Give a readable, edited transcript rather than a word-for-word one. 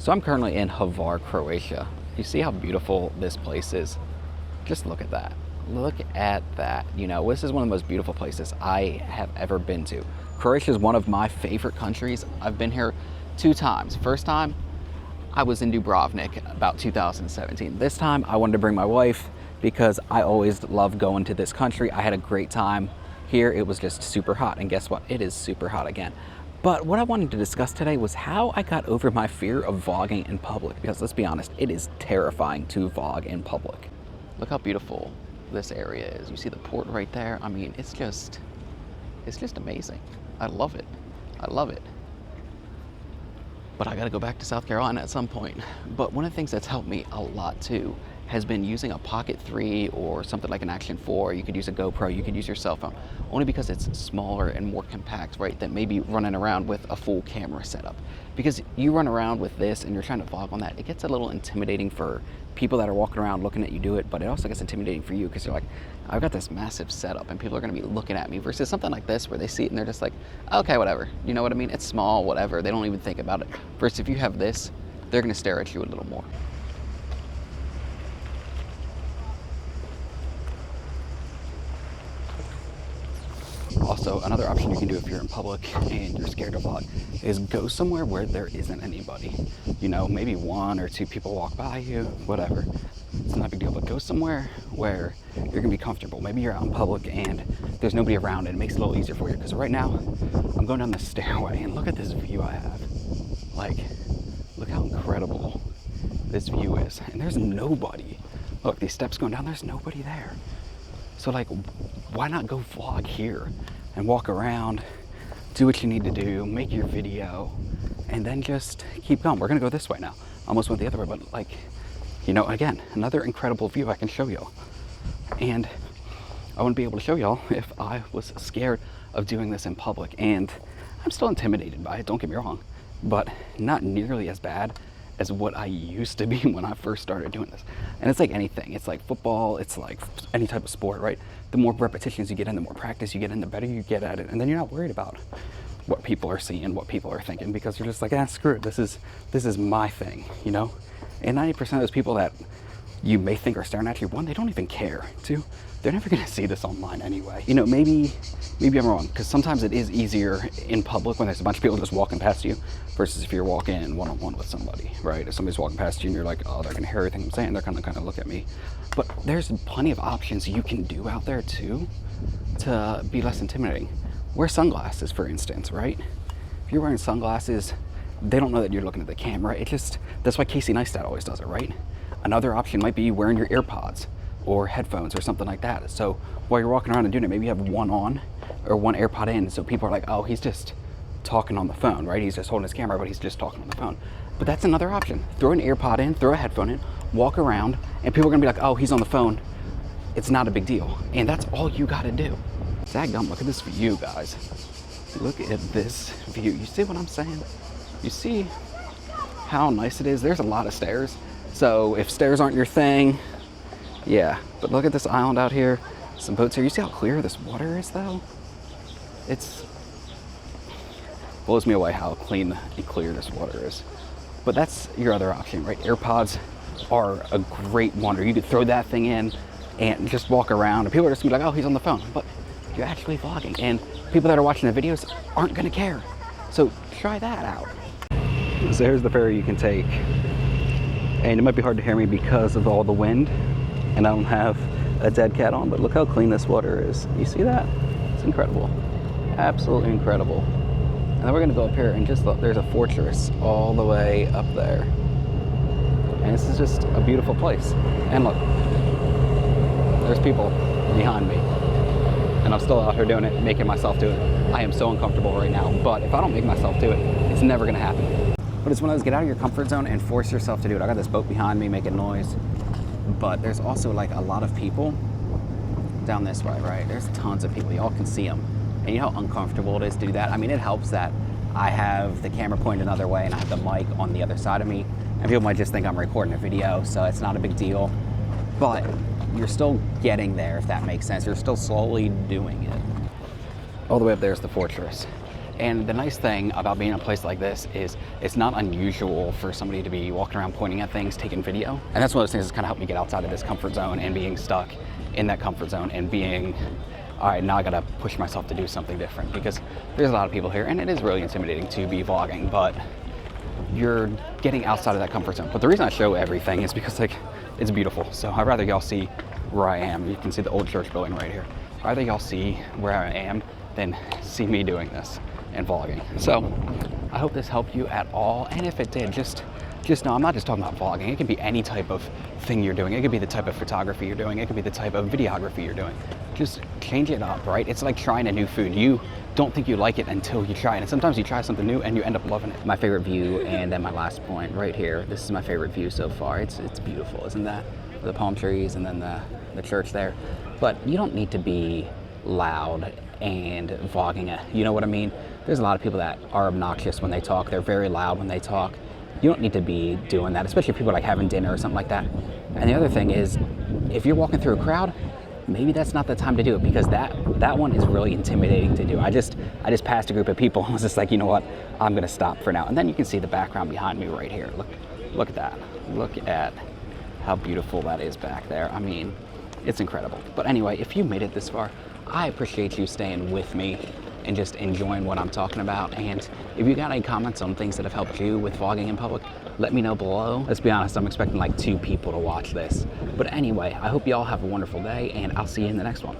So I'm currently in Hvar, Croatia. You see how beautiful this place is? Just look at that. Look at that. You know, this is one of the most beautiful places I have ever been to. Croatia is one of my favorite countries. I've been here 2 times. First time, I was in Dubrovnik about 2017. This time, I wanted to bring my wife because I always love going to this country. I had a great time here. It was just super hot. And guess what? It is super hot again. But what I wanted to discuss today was how I got over my fear of vlogging in public, because let's be honest, it is terrifying to vlog in public. Look how beautiful this area is. You see the port right there? I mean, it's just amazing. I love it. I love it. But I gotta go back to South Carolina at some point. But one of the things that's helped me a lot too has been using a Pocket 3 or something like an Action 4. You could use a GoPro, you could use your cell phone, only because it's smaller and more compact, right, than maybe running around with a full camera setup. Because you run around with this and you're trying to vlog on that, it gets a little intimidating for people that are walking around looking at you do it, but it also gets intimidating for you because you're like, I've got this massive setup and people are gonna be looking at me, versus something like this where they see it and they're just like, okay, whatever. You know what I mean? It's small, whatever. They don't even think about it. Versus if you have this, they're gonna stare at you a little more. Also, another option you can do if you're in public and you're scared to vlog is go somewhere where there isn't anybody. You know, maybe 1 or 2 people walk by you, whatever. It's not a big deal, but go somewhere where you're gonna be comfortable. Maybe you're out in public and there's nobody around and it makes it a little easier for you. Because right now, I'm going down the stairway and look at this view I have. Like, look how incredible this view is. And there's nobody. Look, these steps going down, there's nobody there. So like, why not go vlog here and walk around, do what you need to do, make your video, and then just keep going. We're gonna go this way now. Almost went the other way, but like, you know, again, another incredible view I can show y'all. And I wouldn't be able to show y'all if I was scared of doing this in public. And I'm still intimidated by it, don't get me wrong, but not nearly as bad as what I used to be when I first started doing this. And it's like anything. It's like football, it's like any type of sport, right? The more repetitions you get in, the more practice you get in, the better you get at it. And then you're not worried about what people are seeing, what people are thinking, because you're just like, screw it, this is my thing, you know? And 90% of those people that you may think are staring at you, 1, they don't even care. 2, they're never gonna see this online anyway. You know, maybe I'm wrong, because sometimes it is easier in public when there's a bunch of people just walking past you versus if you're walking one-on-one with somebody, right? If somebody's walking past you and you're like, oh, they're gonna hear everything I'm saying, they're gonna kind of look at me. But there's plenty of options you can do out there too to be less intimidating. Wear sunglasses, for instance, right? If you're wearing sunglasses, they don't know that you're looking at the camera. That's why Casey Neistat always does it, right? Another option might be wearing your AirPods or headphones or something like that. So while you're walking around and doing it, maybe you have one on or one AirPod in, so people are like, oh, he's just talking on the phone, right? He's just holding his camera, but he's just talking on the phone. But that's another option. Throw an AirPod in, throw a headphone in, walk around, and people are gonna be like, oh, he's on the phone. It's not a big deal. And that's all you gotta do. Dadgum, look at this view, guys. Look at this view. You see what I'm saying? You see how nice it is? There's a lot of stairs. So if stairs aren't your thing, yeah. But look at this island out here. Some boats here. You see how clear this water is, though? It's blows me away how clean and clear this water is. But that's your other option, right? AirPods are a great wonder. You could throw that thing in and just walk around, and people are just gonna be like, oh, he's on the phone. But you're actually vlogging, and people that are watching the videos aren't gonna care. So try that out. So here's the ferry you can take. And it might be hard to hear me because of all the wind, and I don't have a dead cat on, but look how clean this water is. You see that? It's incredible. Absolutely incredible. And then we're gonna go up here and just look, there's a fortress all the way up there. And this is just a beautiful place. And look, there's people behind me. And I'm still out here doing it, making myself do it. I am so uncomfortable right now, but if I don't make myself do it, it's never gonna happen. But it's one of those, get out of your comfort zone and force yourself to do it. I got this boat behind me making noise, but there's also like a lot of people down this way, right? There's tons of people, y'all can see them. And you know how uncomfortable it is to do that? I mean, it helps that I have the camera pointed another way and I have the mic on the other side of me. And people might just think I'm recording a video, so it's not a big deal. But you're still getting there, if that makes sense. You're still slowly doing it. All the way up there is the fortress. And the nice thing about being in a place like this is it's not unusual for somebody to be walking around pointing at things, taking video. And that's one of those things that's kind of helped me get outside of this comfort zone and being stuck in that comfort zone and being, all right, now I gotta push myself to do something different, because there's a lot of people here and it is really intimidating to be vlogging, but you're getting outside of that comfort zone. But the reason I show everything is because like it's beautiful. So I'd rather y'all see where I am. You can see the old church building right here. I'd rather y'all see where I am than see me doing this and vlogging. So I hope this helped you at all. And if it did, just know I'm not just talking about vlogging. It can be any type of thing you're doing. It could be the type of photography you're doing. It could be the type of videography you're doing. Just change it up, right? It's like trying a new food. You don't think you like it until you try it. And sometimes you try something new and you end up loving it. My favorite view, and then my last point right here. This is my favorite view so far. It's beautiful, isn't that? The palm trees and then the church there. But you don't need to be loud and vlogging it. You know what I mean? There's a lot of people that are obnoxious when they talk. They're very loud when they talk. You don't need to be doing that, especially if people are like having dinner or something like that. And the other thing is, if you're walking through a crowd, maybe that's not the time to do it, because that one is really intimidating to do. I just passed a group of people and was just like, you know what, I'm gonna stop for now. And then you can see the background behind me right here. Look at that. Look at how beautiful that is back there. I mean, it's incredible. But anyway, if you made it this far, I appreciate you staying with me and just enjoying what I'm talking about. And if you got any comments on things that have helped you with vlogging in public, let me know below. Let's be honest, I'm expecting like 2 people to watch this. But anyway, I hope you all have a wonderful day, and I'll see you in the next one.